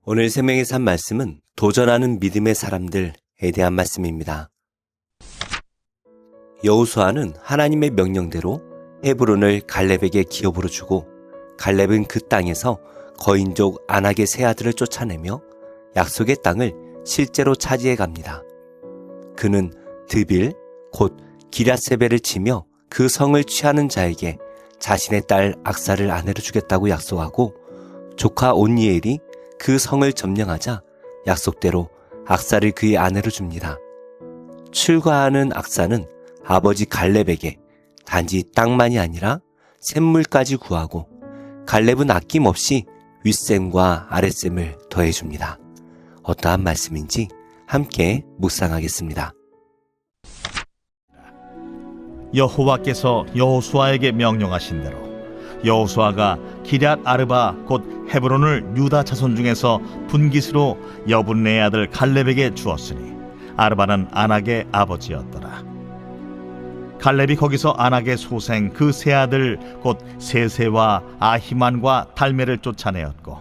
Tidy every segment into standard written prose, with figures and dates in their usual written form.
오늘 생명의 산 말씀은 도전하는 믿음의 사람들에 대한 말씀입니다. 여호수아는 하나님의 명령대로 헤브론을 갈렙에게 기업으로 주고 갈렙은 그 땅에서 거인족 아낙의 세 아들을 쫓아내며 약속의 땅을 실제로 차지해 갑니다. 그는 드빌 곧 기럇세벨을 치며 그 성을 취하는 자에게 자신의 딸 악사를 아내로 주겠다고 약속하고 조카 온니엘이 그 성을 점령하자 약속대로 악사를 그의 아내로 줍니다. 출가하는 악사는 아버지 갈렙에게 단지 땅만이 아니라 샘물까지 구하고 갈렙은 아낌없이 윗셈과 아랫셈을 더해줍니다. 어떠한 말씀인지 함께 묵상하겠습니다. 여호와께서 여호수아에게 명령하신 대로 여호수아가 기럇 아르바 곧 헤브론을 유다 자손 중에서 분깃으로 여분네의 아들 갈렙에게 주었으니 아르바는 아낙의 아버지였더라. 갈렙이 거기서 아낙의 소생 그 세 아들 곧 세세와 아히만과 달메를 쫓아내었고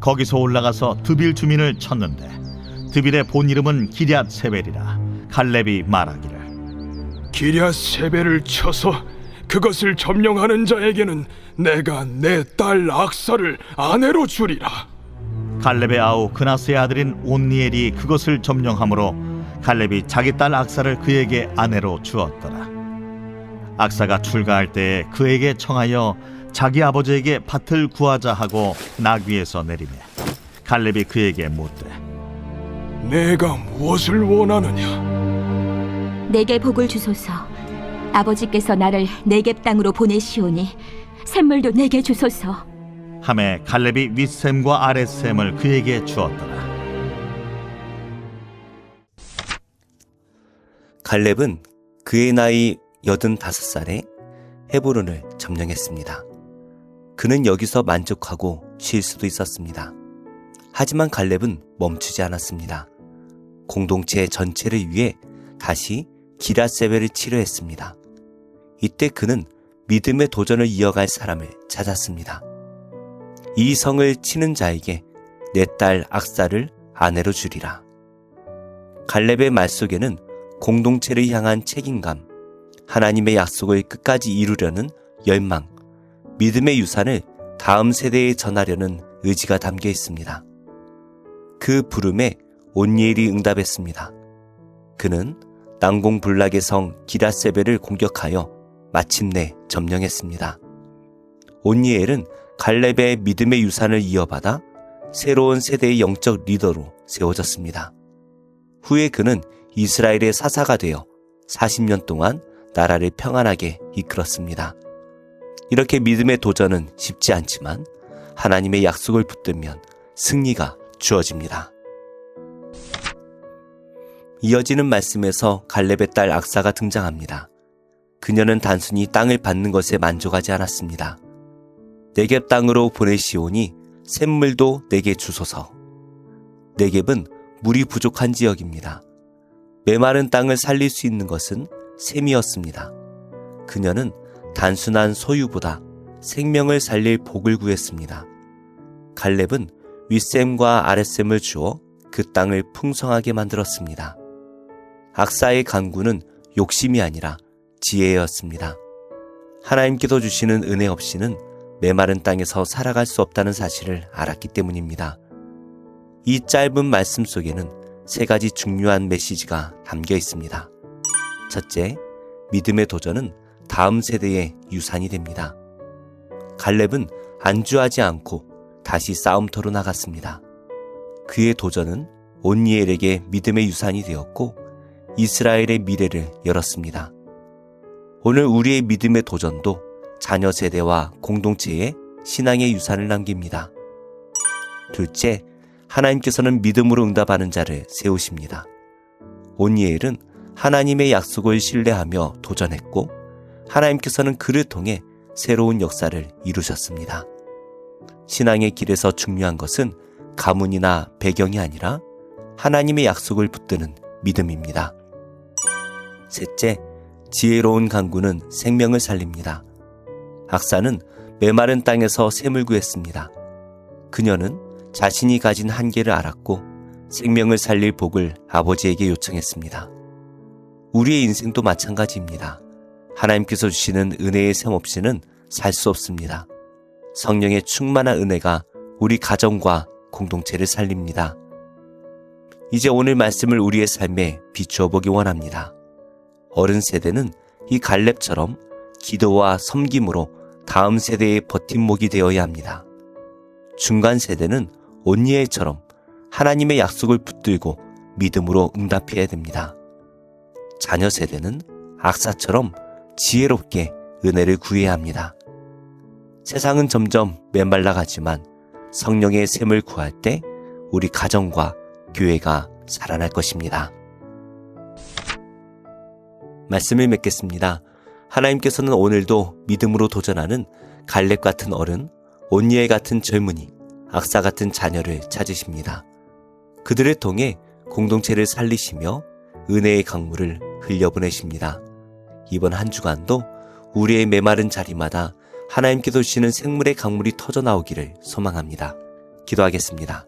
거기서 올라가서 드빌 주민을 쳤는데 드빌의 본 이름은 기럇세벨이라. 갈렙이 말하기를 기럇세벨을 쳐서 그것을 점령하는 자에게는 내가 내 딸 악사를 아내로 주리라. 갈렙의 아우 그나스의 아들인 온니엘이 그것을 점령하므로 갈렙이 자기 딸 악사를 그에게 아내로 주었더라. 악사가 출가할 때에 그에게 청하여 자기 아버지에게 밭을 구하자 하고 나귀에서 내리매 갈렙이 그에게 묻되 내가 무엇을 원하느냐? 내게 복을 주소서. 아버지께서 나를 네겝 땅으로 보내시오니 샘물도 내게 주소서. 하매 갈렙이 윗셈과 아랫셈을 그에게 주었더라. 갈렙은 그의 나이 85살에 헤브론을 점령했습니다. 그는 여기서 만족하고 쉴 수도 있었습니다. 하지만 갈렙은 멈추지 않았습니다. 공동체 전체를 위해 다시 기럇세벨을 치려 했습니다. 이때 그는 믿음의 도전을 이어갈 사람을 찾았습니다. 이 성을 치는 자에게 내 딸 악사를 아내로 주리라. 갈렙의 말 속에는 공동체를 향한 책임감, 하나님의 약속을 끝까지 이루려는 열망, 믿음의 유산을 다음 세대에 전하려는 의지가 담겨 있습니다. 그 부름에 온니엘이 응답했습니다. 그는 난공불락의 성 기럇세벨을 공격하여 마침내 점령했습니다. 온니엘은 갈렙의 믿음의 유산을 이어받아 새로운 세대의 영적 리더로 세워졌습니다. 후에 그는 이스라엘의 사사가 되어 40년 동안 나라를 평안하게 이끌었습니다. 이렇게 믿음의 도전은 쉽지 않지만 하나님의 약속을 붙들면 승리가 주어집니다. 이어지는 말씀에서 갈렙의 딸 악사가 등장합니다. 그녀는 단순히 땅을 받는 것에 만족하지 않았습니다. 네겝 땅으로 보내시오니 샘물도 내게 주소서. 네겝은 물이 부족한 지역입니다. 메마른 땅을 살릴 수 있는 것은 샘이었습니다. 그녀는 단순한 소유보다 생명을 살릴 복을 구했습니다. 갈렙은 윗샘과 아랫샘을 주어 그 땅을 풍성하게 만들었습니다. 악사의 간구는 욕심이 아니라 지혜였습니다. 하나님께서 주시는 은혜 없이는 메마른 땅에서 살아갈 수 없다는 사실을 알았기 때문입니다. 이 짧은 말씀 속에는 세 가지 중요한 메시지가 담겨 있습니다. 첫째, 믿음의 도전은 다음 세대의 유산이 됩니다. 갈렙은 안주하지 않고 다시 싸움터로 나갔습니다. 그의 도전은 온니엘에게 믿음의 유산이 되었고 이스라엘의 미래를 열었습니다. 오늘 우리의 믿음의 도전도 자녀 세대와 공동체에 신앙의 유산을 남깁니다. 둘째, 하나님께서는 믿음으로 응답하는 자를 세우십니다. 온니엘은 하나님의 약속을 신뢰하며 도전했고 하나님께서는 그를 통해 새로운 역사를 이루셨습니다. 신앙의 길에서 중요한 것은 가문이나 배경이 아니라 하나님의 약속을 붙드는 믿음입니다. 셋째, 지혜로운 간구는 생명을 살립니다. 악사는 메마른 땅에서 샘을 구했습니다. 그녀는 자신이 가진 한계를 알았고 생명을 살릴 복을 아버지에게 요청했습니다. 우리의 인생도 마찬가지입니다. 하나님께서 주시는 은혜의 샘 없이는 살 수 없습니다. 성령의 충만한 은혜가 우리 가정과 공동체를 살립니다. 이제 오늘 말씀을 우리의 삶에 비추어 보기 원합니다. 어른 세대는 이 갈렙처럼 기도와 섬김으로 다음 세대의 버팀목이 되어야 합니다. 중간 세대는 온니엘처럼 하나님의 약속을 붙들고 믿음으로 응답해야 됩니다. 자녀 세대는 악사처럼 지혜롭게 은혜를 구해야 합니다. 세상은 점점 메말라가지만 성령의 샘을 구할 때 우리 가정과 교회가 살아날 것입니다. 말씀을 맺겠습니다. 하나님께서는 오늘도 믿음으로 도전하는 갈렙 같은 어른, 온니엘 같은 젊은이, 악사 같은 자녀를 찾으십니다. 그들을 통해 공동체를 살리시며 은혜의 강물을 흘려보내십니다. 이번 한 주간도 우리의 메마른 자리마다 하나님께서 주시는 생물의 강물이 터져나오기를 소망합니다. 기도하겠습니다.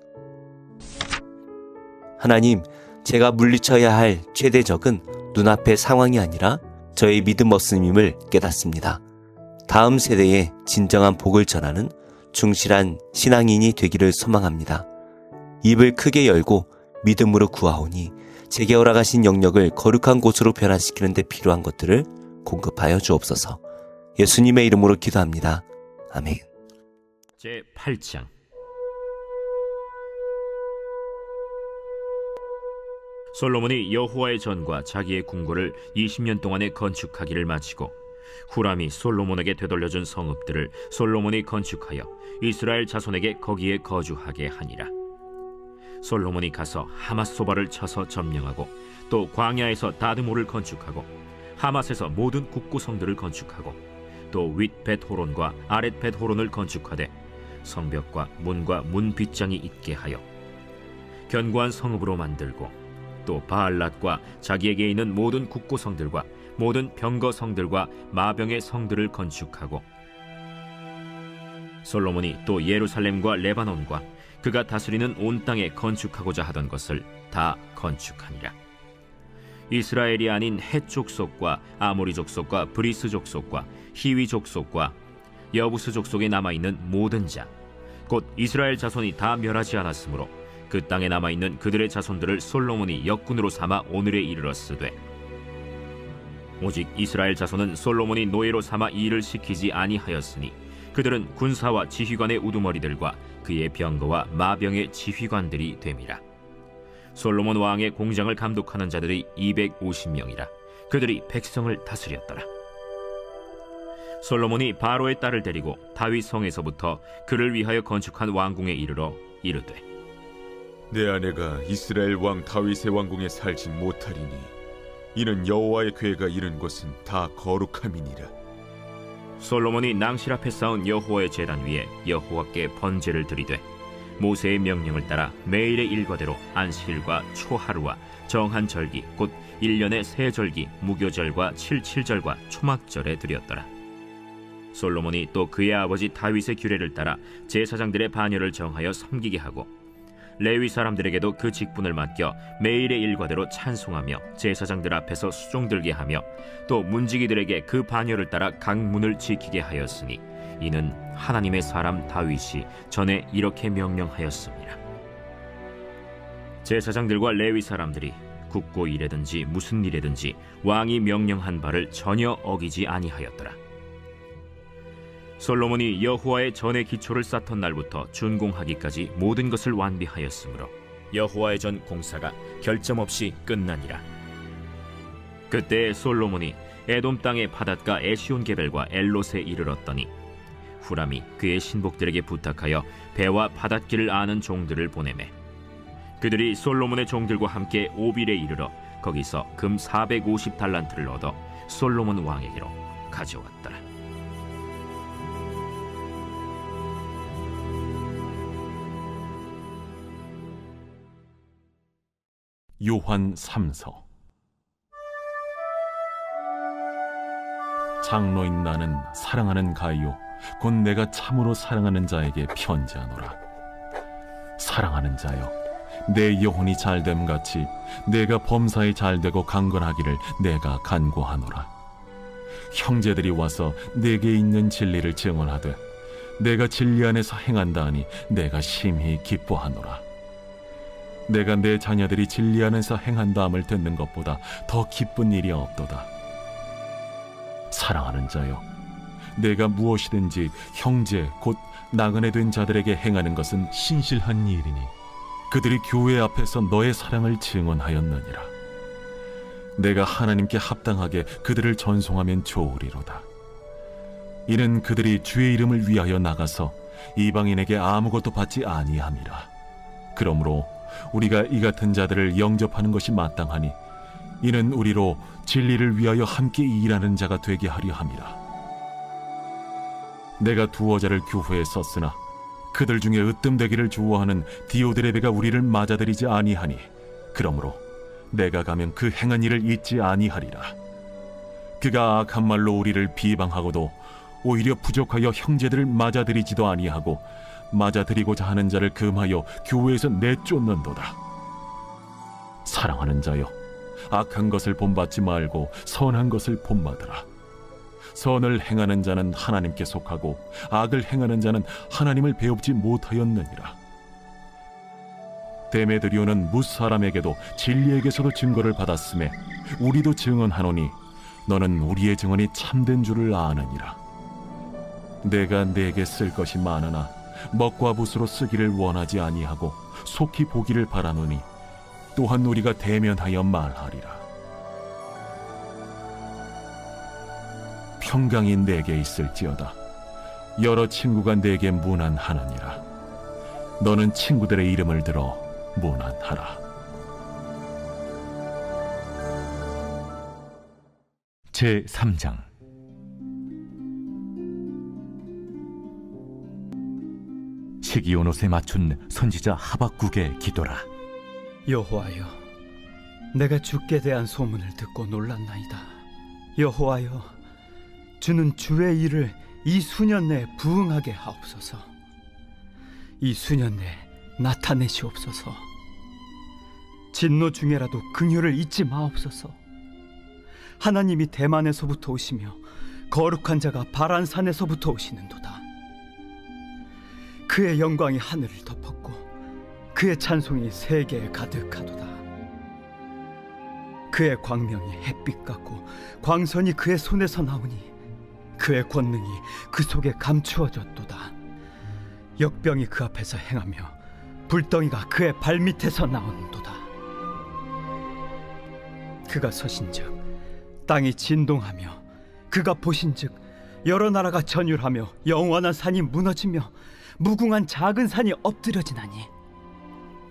하나님, 제가 물리쳐야 할 최대 적은 눈앞의 상황이 아니라 저의 믿음 없음임을 깨닫습니다. 다음 세대에 진정한 복을 전하는 충실한 신앙인이 되기를 소망합니다. 입을 크게 열고 믿음으로 구하오니 제게 허락하신 영역을 거룩한 곳으로 변화시키는 데 필요한 것들을 공급하여 주옵소서. 예수님의 이름으로 기도합니다. 아멘. 제8장 솔로몬이 여호와의 전과 자기의 궁궐을 20년 동안에 건축하기를 마치고 후람이 솔로몬에게 되돌려준 성읍들을 솔로몬이 건축하여 이스라엘 자손에게 거기에 거주하게 하니라. 솔로몬이 가서 하맛소바를 쳐서 점령하고 또 광야에서 다드모를 건축하고 하맛에서 모든 국구성들을 건축하고 또 윗 벳호론과 아랫 벳호론을 건축하되 성벽과 문과 문 빗장이 있게 하여 견고한 성읍으로 만들고 또 바알랏과 자기에게 있는 모든 국구성들과 모든 병거성들과 마병의 성들을 건축하고 솔로몬이 또 예루살렘과 레바논과 그가 다스리는 온 땅에 건축하고자 하던 것을 다 건축하니라. 이스라엘이 아닌 헷 족속과 아모리 족속과 브리스 족속과 히위 족속과 여부스 족속에 남아있는 모든 자 곧 이스라엘 자손이 다 멸하지 않았으므로 그 땅에 남아있는 그들의 자손들을 솔로몬이 역군으로 삼아 오늘에 이르렀으되 오직 이스라엘 자손은 솔로몬이 노예로 삼아 이 일을 시키지 아니하였으니 그들은 군사와 지휘관의 우두머리들과 그의 병거와 마병의 지휘관들이 됨이라. 솔로몬 왕의 공장을 감독하는 자들이 250명이라. 그들이 백성을 다스렸더라. 솔로몬이 바로의 딸을 데리고 다윗 성에서부터 그를 위하여 건축한 왕궁에 이르러 이르되 내 아내가 이스라엘 왕 다윗의 왕궁에 살지 못하리니 이는 여호와의 궤가 이른 곳은 다 거룩함이니라. 솔로몬이 낭실 앞에 쌓은 여호와의 제단 위에 여호와께 번제를 드리되 모세의 명령을 따라 매일의 일과대로 안식일과 초하루와 정한 절기 곧 1년의 세 절기 무교절과 칠칠절과 초막절에 드렸더라. 솔로몬이 또 그의 아버지 다윗의 규례를 따라 제사장들의 반열을 정하여 섬기게 하고 레위 사람들에게도 그 직분을 맡겨 매일의 일과대로 찬송하며 제사장들 앞에서 수종 들게 하며 또 문지기들에게 그 반열을 따라 각 문을 지키게 하였으니 이는 하나님의 사람 다윗이 전에 이렇게 명령하였습니다. 제사장들과 레위 사람들이 국고 일에든지 무슨 일에든지 왕이 명령한 바를 전혀 어기지 아니하였더라. 솔로몬이 여호와의 전의 기초를 쌓던 날부터 준공하기까지 모든 것을 완비하였으므로 여호와의 전 공사가 결점 없이 끝나니라. 그때 솔로몬이 에돔 땅의 바닷가 에시온게벨과 엘롯에 이르렀더니 후람이 그의 신복들에게 부탁하여 배와 바닷길을 아는 종들을 보내매 그들이 솔로몬의 종들과 함께 오빌에 이르러 거기서 금 450달란트를 얻어 솔로몬 왕에게로 가져왔더라. 요한 3서. 장로인 나는 사랑하는 가이요 곧 내가 참으로 사랑하는 자에게 편지하노라. 사랑하는 자여, 내 영혼이 잘됨 같이 내가 범사에 잘되고 강건하기를 내가 간구하노라. 형제들이 와서 내게 있는 진리를 증언하되 내가 진리 안에서 행한다 하니 내가 심히 기뻐하노라. 내가 내 자녀들이 진리 안에서 행한다함을 듣는 것보다 더 기쁜 일이 없도다. 사랑하는 자여, 내가 무엇이든지 형제 곧 나그네 된 자들에게 행하는 것은 신실한 일이니 그들이 교회 앞에서 너의 사랑을 증언하였느니라. 내가 하나님께 합당하게 그들을 전송하면 좋으리로다. 이는 그들이 주의 이름을 위하여 나가서 이방인에게 아무것도 받지 아니함이라. 그러므로 우리가 이 같은 자들을 영접하는 것이 마땅하니 이는 우리로 진리를 위하여 함께 일하는 자가 되게 하려 함이라. 내가 두어 자를 교회에 썼으나 그들 중에 으뜸되기를 좋아하는 디오드레베가 우리를 맞아들이지 아니하니 그러므로 내가 가면 그 행한 일을 잊지 아니하리라. 그가 악한 말로 우리를 비방하고도 오히려 부족하여 형제들을 맞아들이지도 아니하고 맞아들이고자 하는 자를 금하여 교회에서 내쫓는도다. 사랑하는 자여, 악한 것을 본받지 말고 선한 것을 본받으라. 선을 행하는 자는 하나님께 속하고 악을 행하는 자는 하나님을 배웁지 못하였느니라. 데메드리오는 무사람에게도 진리에게서도 증거를 받았음에 우리도 증언하노니 너는 우리의 증언이 참된 줄을 아느니라. 내가 네게 쓸 것이 많으나 먹과 붓으로 쓰기를 원하지 아니하고 속히 보기를 바라노니 또한 우리가 대면하여 말하리라. 평강이 내게 있을지어다. 여러 친구가 내게 문안하느니라. 너는 친구들의 이름을 들어 문안하라. 제3장. 시기온 옷에 맞춘 선지자 하박국의 기도라. 여호와여, 내가 주께 대한 소문을 듣고 놀랐나이다. 여호와여, 주는 주의 일을 이 수년 내에 부응하게 하옵소서. 이 수년 내에 나타내시옵소서. 진노 중에라도 긍휼을 잊지 마옵소서. 하나님이 대만에서부터 오시며 거룩한 자가 바란산에서부터 오시는도다. 그의 영광이 하늘을 덮었고 그의 찬송이 세계에 가득하도다. 그의 광명이 햇빛 같고 광선이 그의 손에서 나오니 그의 권능이 그 속에 감추어졌도다. 역병이 그 앞에서 행하며 불덩이가 그의 발밑에서 나오는도다. 그가 서신즉 땅이 진동하며 그가 보신즉 여러 나라가 전율하며 영원한 산이 무너지며 무궁한 작은 산이 엎드려지나니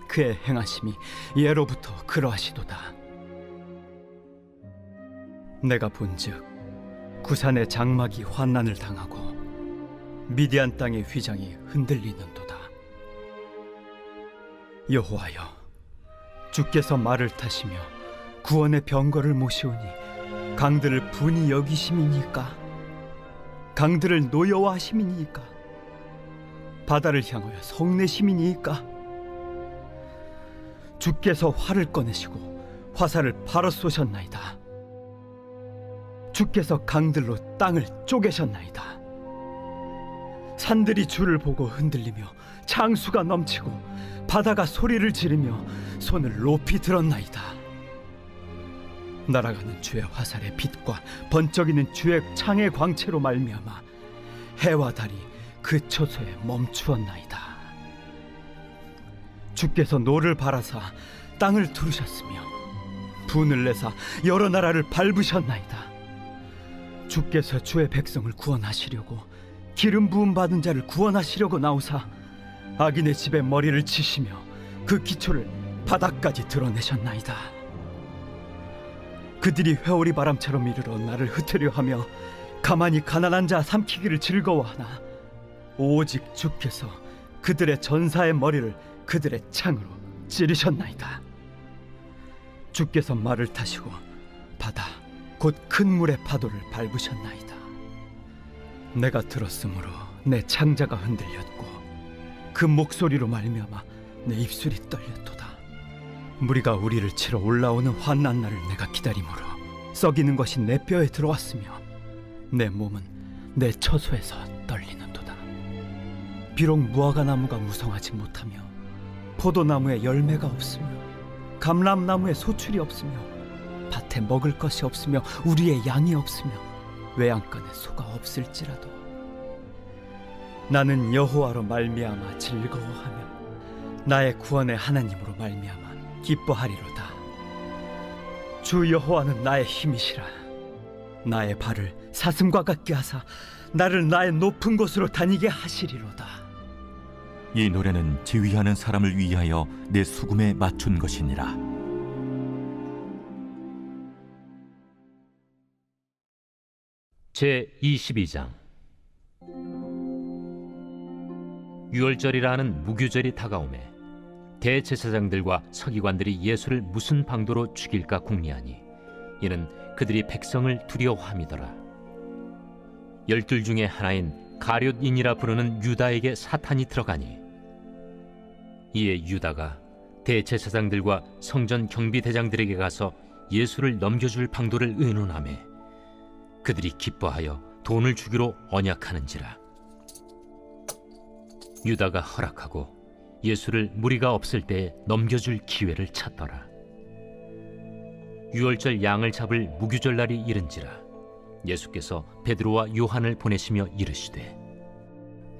그의 행하심이 예로부터 그러하시도다. 내가 본즉 구산의 장막이 환난을 당하고 미디안 땅의 휘장이 흔들리는도다. 여호와여, 주께서 말을 타시며 구원의 병거를 모시오니 강들을 분이 여기심이니까? 강들을 노여워하심이니까? 바다를 향하여 성내심이니까? 주께서 활을 꺼내시고 화살을 바로 쏘셨나이다. 주께서 강들로 땅을 쪼개셨나이다. 산들이 주를 보고 흔들리며 창수가 넘치고 바다가 소리를 지르며 손을 높이 들었나이다. 날아가는 주의 화살의 빛과 번쩍이는 주의 창의 광채로 말미암아 해와 달이 그 초소에 멈추었나이다. 주께서 노를 바라사 땅을 두르셨으며 분을 내사 여러 나라를 밟으셨나이다. 주께서 주의 백성을 구원하시려고 기름 부음 받은 자를 구원하시려고 나오사 악인의 집에 머리를 치시며 그 기초를 바닥까지 드러내셨나이다. 그들이 회오리 바람처럼 이르러 나를 흩으려 하며 가만히 가난한 자 삼키기를 즐거워하나 오직 주께서 그들의 전사의 머리를 그들의 창으로 찌르셨나이다. 주께서 말을 타시고 바다 곧 큰 물의 파도를 밟으셨나이다. 내가 들었으므로 내 창자가 흔들렸고 그 목소리로 말미암아 내 입술이 떨렸도다. 무리가 우리를 치러 올라오는 환난 날을 내가 기다림으로 썩이는 것이 내 뼈에 들어왔으며 내 몸은 내 처소에서 떨리는도다. 비록 무화과나무가 무성하지 못하며 포도나무에 열매가 없으며 감람나무에 소출이 없으며 밭에 먹을 것이 없으며 우리의 양이 없으며 외양간에 소가 없을지라도 나는 여호와로 말미암아 즐거워하며 나의 구원의 하나님으로 말미암아 기뻐하리로다. 주 여호와는 나의 힘이시라. 나의 발을 사슴과 같게 하사 나를 나의 높은 곳으로 다니게 하시리로다. 이 노래는 지휘하는 사람을 위하여 내 수금에 맞춘 것이니라. 제 22장. 유월절이라는 무교절이 다가오매 대제사장들과 서기관들이 예수를 무슨 방도로 죽일까 궁리하니 이는 그들이 백성을 두려워함이더라. 12 중에 하나인 가룟인이라 부르는 유다에게 사탄이 들어가니 이에 유다가 대제사장들과 성전 경비대장들에게 가서 예수를 넘겨줄 방도를 의논하매 그들이 기뻐하여 돈을 주기로 언약하는지라. 유다가 허락하고 예수를 무리가 없을 때에 넘겨줄 기회를 찾더라. 유월절 양을 잡을 무교절 날이 이른지라. 예수께서 베드로와 요한을 보내시며 이르시되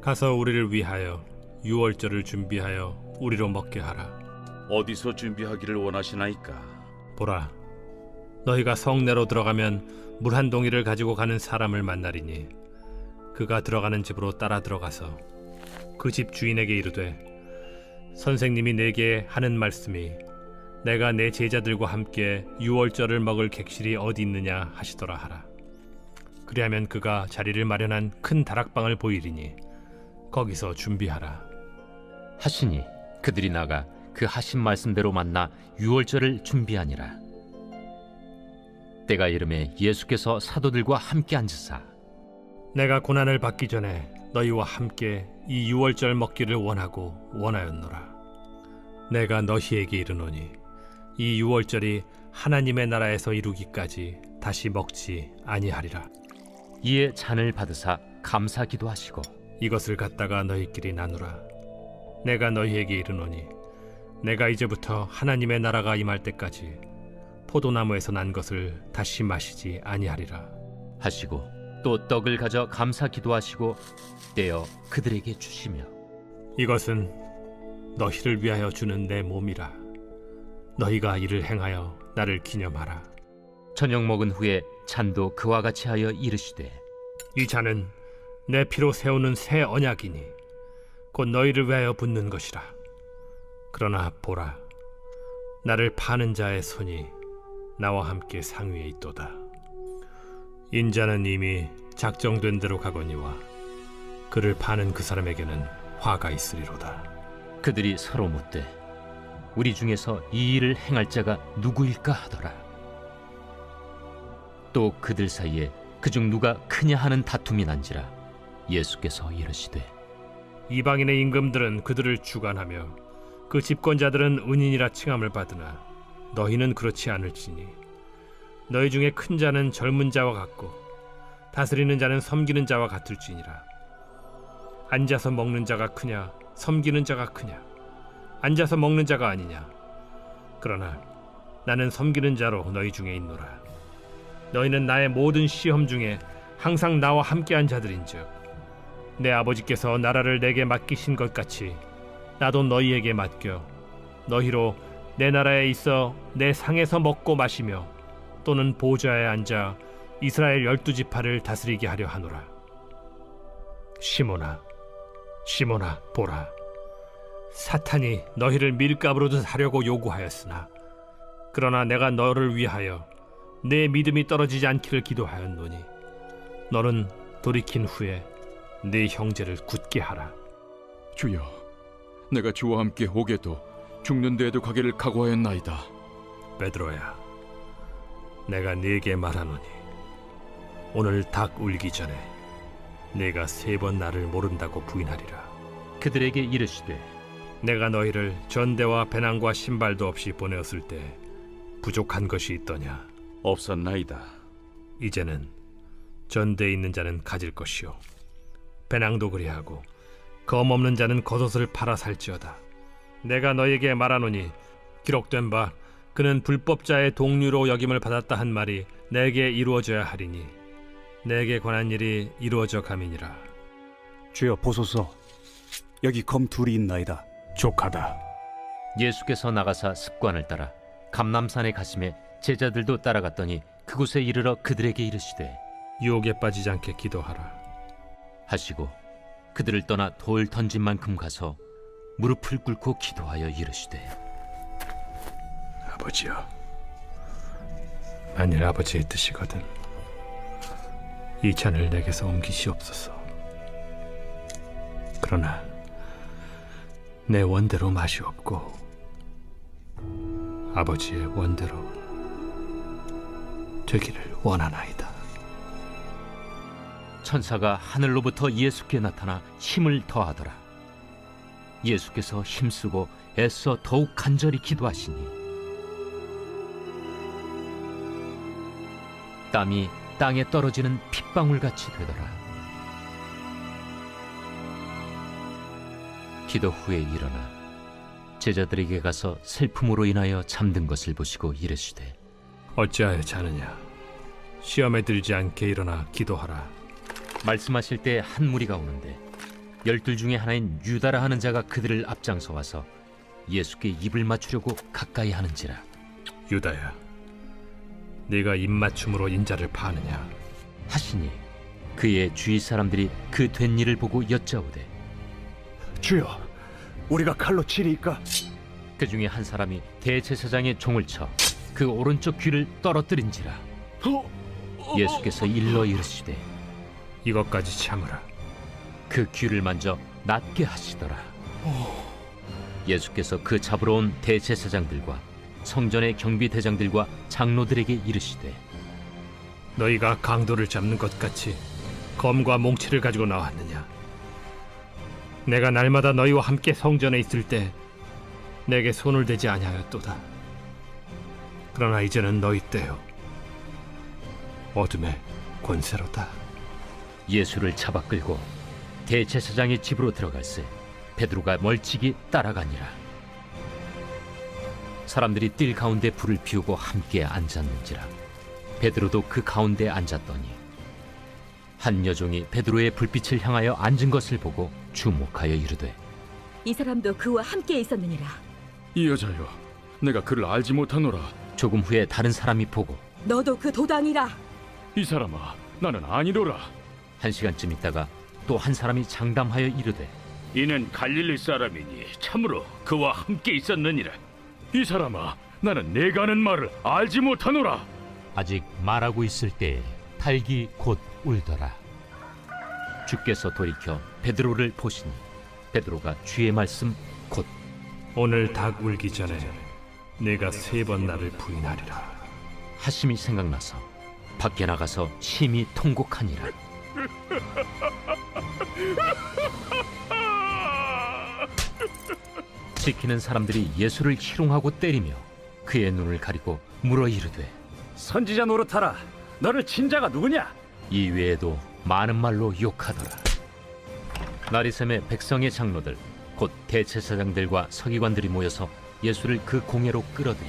가서 우리를 위하여 유월절을 준비하여 우리로 먹게 하라. 어디서 준비하기를 원하시나이까? 보라, 너희가 성내로 들어가면 물 한 동이를 가지고 가는 사람을 만나리니 그가 들어가는 집으로 따라 들어가서 그 집 주인에게 이르되 선생님이 내게 하는 말씀이 내가 내 제자들과 함께 유월절을 먹을 객실이 어디 있느냐 하시더라 하라. 그리하면 그가 자리를 마련한 큰 다락방을 보이리니 거기서 준비하라 하시니 그들이 나가 그 하신 말씀대로 만나 유월절을 준비하니라. 때가 이르매 예수께서 사도들과 함께 앉으사 내가 고난을 받기 전에 너희와 함께 이 유월절 먹기를 원하였노라. 내가 너희에게 이르노니 이 유월절이 하나님의 나라에서 이루기까지 다시 먹지 아니하리라. 이에 잔을 받으사 감사 기도하시고 이것을 갖다가 너희끼리 나누라. 내가 너희에게 이르노니 내가 이제부터 하나님의 나라가 임할 때까지 포도나무에서 난 것을 다시 마시지 아니하리라 하시고 또 떡을 가져 감사 기도하시고 떼어 그들에게 주시며 이것은 너희를 위하여 주는 내 몸이라. 너희가 이를 행하여 나를 기념하라. 저녁 먹은 후에 잔도 그와 같이 하여 이르시되 이 잔은 내 피로 세우는 새 언약이니 곧 너희를 위하여 붓는 것이라. 그러나 보라, 나를 파는 자의 손이 나와 함께 상위에 있도다. 인자는 이미 작정된 대로 가거니와 그를 파는 그 사람에게는 화가 있으리로다. 그들이 서로 묻되 우리 중에서 이 일을 행할 자가 누구일까 하더라. 또 그들 사이에 그중 누가 크냐 하는 다툼이 난지라. 예수께서 이르시되 이방인의 임금들은 그들을 주관하며 그 집권자들은 은인이라 칭함을 받으나 너희는 그렇지 않을지니 너희 중에 큰 자는 젊은 자와 같고 다스리는 자는 섬기는 자와 같을지니라. 앉아서 먹는 자가 크냐 섬기는 자가 크냐? 앉아서 먹는 자가 아니냐? 그러나 나는 섬기는 자로 너희 중에 있노라. 너희는 나의 모든 시험 중에 항상 나와 함께한 자들인즉 내 아버지께서 나라를 내게 맡기신 것 같이 나도 너희에게 맡겨 너희로 내 나라에 있어 내 상에서 먹고 마시며 또는 보좌에 앉아 이스라엘 12지파를 다스리게 하려 하노라. 시몬아, 시몬아, 보라, 사탄이 너희를 밀가부로 하려고 요구하였으나 그러나 내가 너를 위하여 내 믿음이 떨어지지 않기를 기도하였노니 너는 돌이킨 후에 네 형제를 굳게 하라. 주여, 내가 주와 함께 오게도 죽는 데에도 가기를 각오하였나이다. 베드로야, 내가 네게 말하노니 오늘 닭 울기 전에 네가 3번 나를 모른다고 부인하리라. 그들에게 이르시되 내가 너희를 전대와 배낭과 신발도 없이 보내었을 때 부족한 것이 있더냐? 없었나이다. 이제는 전대에 있는 자는 가질 것이요 배낭도 그리하고 검 없는 자는 겉옷을 팔아 살지어다. 내가 너에게 말하노니 기록된 바 그는 불법자의 동류로 여김을 받았다 한 말이 내게 이루어져야 하리니 내게 관한 일이 이루어져 감이니라. 주여 보소서, 여기 검 둘이 있나이다. 족하다. 예수께서 나가사 습관을 따라 감람산에 가심에 제자들도 따라갔더니 그곳에 이르러 그들에게 이르시되 유혹에 빠지지 않게 기도하라 하시고 그들을 떠나 돌 던진 만큼 가서 무릎을 꿇고 기도하여 이르시되 아버지여, 만일 아버지의 뜻이거든 이 잔을 내게서 옮기시옵소서. 그러나 내 원대로 마시옵고 아버지의 원대로 되기를 원하나이다. 천사가 하늘로부터 예수께 나타나 힘을 더하더라. 예수께서 힘쓰고 애써 더욱 간절히 기도하시니 땀이 땅에 떨어지는 핏방울같이 되더라. 기도 후에 일어나 제자들에게 가서 슬픔으로 인하여 잠든 것을 보시고 이르시되 어찌하여 자느냐? 시험에 들지 않게 일어나 기도하라. 말씀하실 때 한 무리가 오는데 12 중에 하나인 유다라 하는 자가 그들을 앞장서 와서 예수께 입을 맞추려고 가까이 하는지라. 유다야, 네가 입맞춤으로 인자를 파느냐? 하시니 그의 주위 사람들이 그 된 일을 보고 여짜오되 주여, 우리가 칼로 치리이까? 그 중에 한 사람이 대제사장의 종을 쳐 그 오른쪽 귀를 떨어뜨린지라. 예수께서 일러 이르시되 이것까지 참으라. 그 귀를 만져 낫게 하시더라. 예수께서 그 잡으러 온 대제사장들과 성전의 경비대장들과 장로들에게 이르시되 너희가 강도를 잡는 것 같이 검과 몽치를 가지고 나왔느냐? 내가 날마다 너희와 함께 성전에 있을 때 내게 손을 대지 아니하였도다. 그러나 이제는 너희 때요 어둠의 권세로다. 예수를 잡아 끌고 대제사장의 집으로 들어갈새 베드로가 멀찍이 따라가니라. 사람들이 뜰 가운데 불을 피우고 함께 앉았는지라. 베드로도 그 가운데 앉았더니 한 여종이 베드로의 불빛을 향하여 앉은 것을 보고 주목하여 이르되 이 사람도 그와 함께 있었느니라. 이 여자여, 내가 그를 알지 못하노라. 조금 후에 다른 사람이 보고 너도 그 도당이라. 이 사람아, 나는 아니로라. 1시간쯤 있다가 또 한 사람이 장담하여 이르되 이는 갈릴리 사람이니 참으로 그와 함께 있었느니라. 이 사람아, 나는 내가 하는 말을 알지 못하노라. 아직 말하고 있을 때에 닭이 곧 울더라. 주께서 돌이켜 베드로를 보시니 베드로가 주의 말씀 곧 오늘 닭 울기 전에 내가 3번 나를 부인하리라 하심이 생각나서 밖에 나가서 심히 통곡하니라. 지키는 사람들이 예수를 희롱하고 때리며 그의 눈을 가리고 물어 이르되 선지자 노릇하라. 너를 친 자가 누구냐? 이 외에도 많은 말로 욕하더라. 나리샘의 백성의 장로들 곧 대제사장들과 서기관들이 모여서 예수를 그 공회로 끌어들여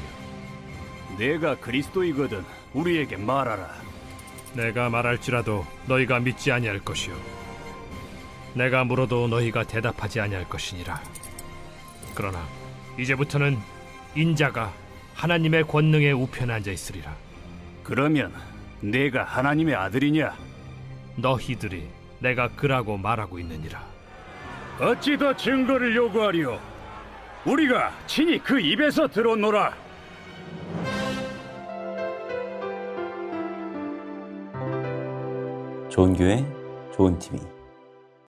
내가 그리스도이거든 우리에게 말하라. 내가 말할지라도 너희가 믿지 아니할 것이요 내가 물어도 너희가 대답하지 아니할 것이니라. 그러나 이제부터는 인자가 하나님의 권능의 우편에 앉아 있으리라. 그러면 내가 하나님의 아들이냐? 너희들이 내가 그라고 말하고 있느니라. 어찌 더 증거를 요구하리요? 우리가 친히 그 입에서 들었노라. 좋은 교회, 좋은 TV